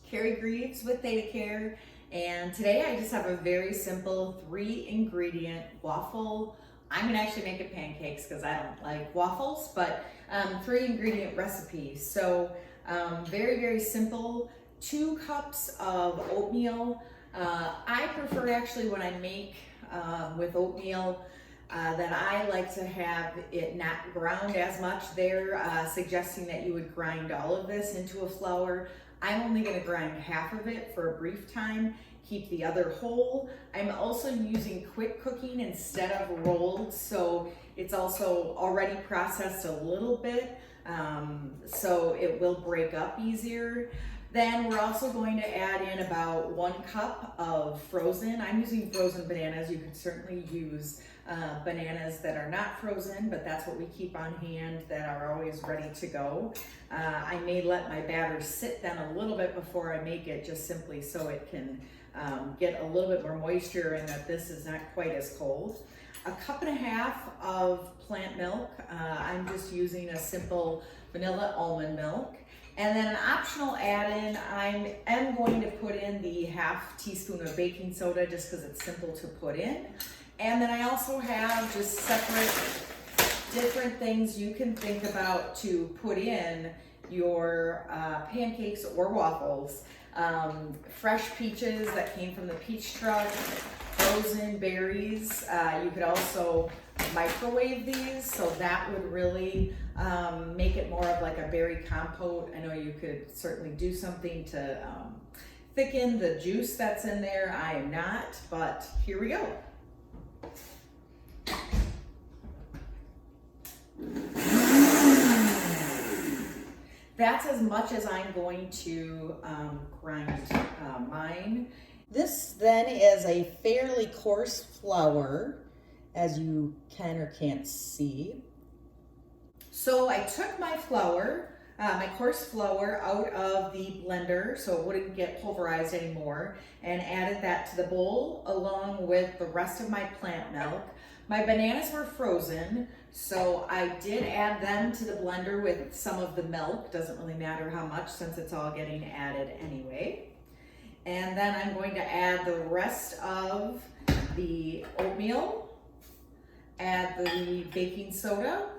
Carrie Greaves with Theta Care, and today I just have a very simple 3-ingredient waffle. I'm gonna actually make it pancakes because I don't like waffles, but 3-ingredient recipe. So very, very simple. 2 cups of oatmeal. I prefer actually when I make with oatmeal that I like to have it not ground as much. They're suggesting that you would grind all of this into a flour. I'm only going to grind half of it for a brief time, keep the other whole. I'm also using quick cooking instead of rolled, so it's also already processed a little bit, so it will break up easier. Then we're also going to add in about 1 cup of frozen. I'm using frozen bananas. You could certainly use bananas that are not frozen, but that's what we keep on hand that are always ready to go. I may let my batter sit then a little bit before I make it, just simply so it can get a little bit more moisture and that this is not quite as cold. 1.5 cups of plant milk. I'm just using a simple vanilla almond milk. And then an optional add-in, I am going to put in the 1/2 teaspoon of baking soda just because it's simple to put in. And then I also have just separate different things you can think about to put in your pancakes or waffles. Fresh peaches that came from the peach truck, frozen berries. You could also microwave these, so that would really make it more of like a berry compote. I know you could certainly do something to thicken the juice that's in there. I am not, but here we go. That's as much as I'm going to grind mine. This then is a fairly coarse flour, as you can or can't see. So I took my flour, my coarse flour, out of the blender so it wouldn't get pulverized anymore, and added that to the bowl along with the rest of my plant milk. My bananas were frozen, so I did add them to the blender with some of the milk. Doesn't really matter how much since it's all getting added anyway. And then I'm going to add the rest of the oatmeal, add the baking soda,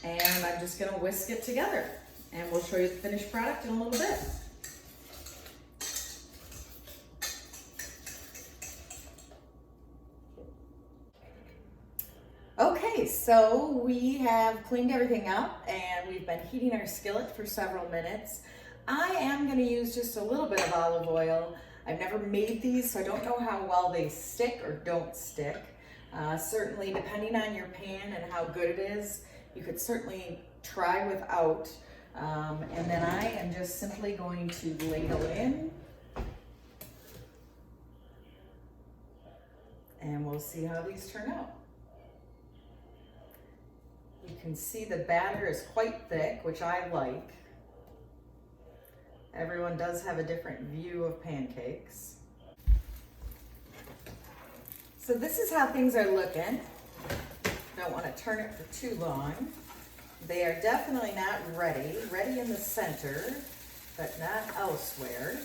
and I'm just gonna whisk it together. And we'll show you the finished product in a little bit. Okay, so we have cleaned everything up and we've been heating our skillet for several minutes. I am going to use just a little bit of olive oil. I've never made these, so I don't know how well they stick or don't stick. Certainly, depending on your pan and how good it is, you could certainly try without. And then I am just simply going to ladle in. And we'll see how these turn out. You can see the batter is quite thick, which I like. Everyone does have a different view of pancakes. So this is how things are looking. Don't want to turn it for too long. They are definitely not ready. Ready in the center, but not elsewhere.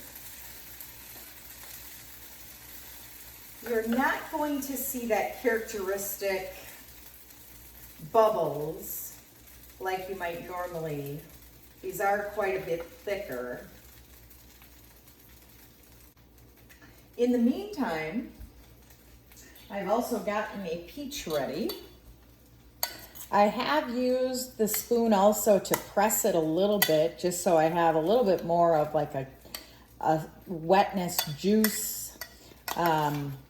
You're not going to see that characteristic bubbles like you might normally. These are quite a bit thicker. In the meantime, I've also gotten a peach ready. I have used the spoon also to press it a little bit, just so I have a little bit more of like a wetness juice to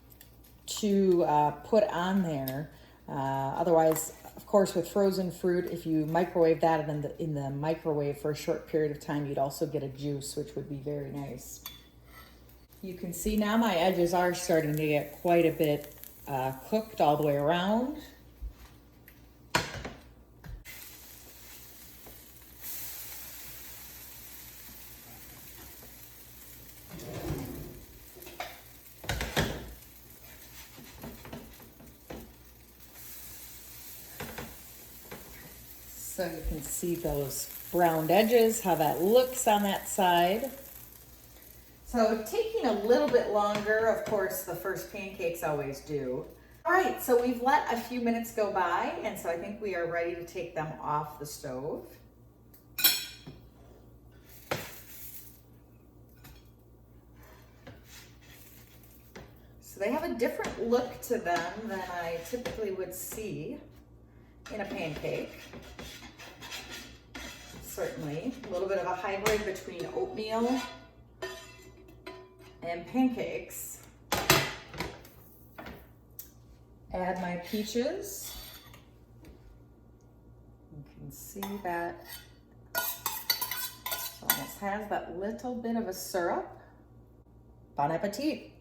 put on there. Otherwise, of course, with frozen fruit, if you microwave that in the microwave for a short period of time, you'd also get a juice, which would be very nice. You can see now my edges are starting to get quite a bit cooked all the way around. So you can see those browned edges, how that looks on that side. So taking a little bit longer, of course, the first pancakes always do. All right, so we've let a few minutes go by, and so I think we are ready to take them off the stove. So they have a different look to them than I typically would see in a pancake. Certainly, a little bit of a hybrid between oatmeal and pancakes. Add my peaches. You can see that it almost has that little bit of a syrup. Bon appetit.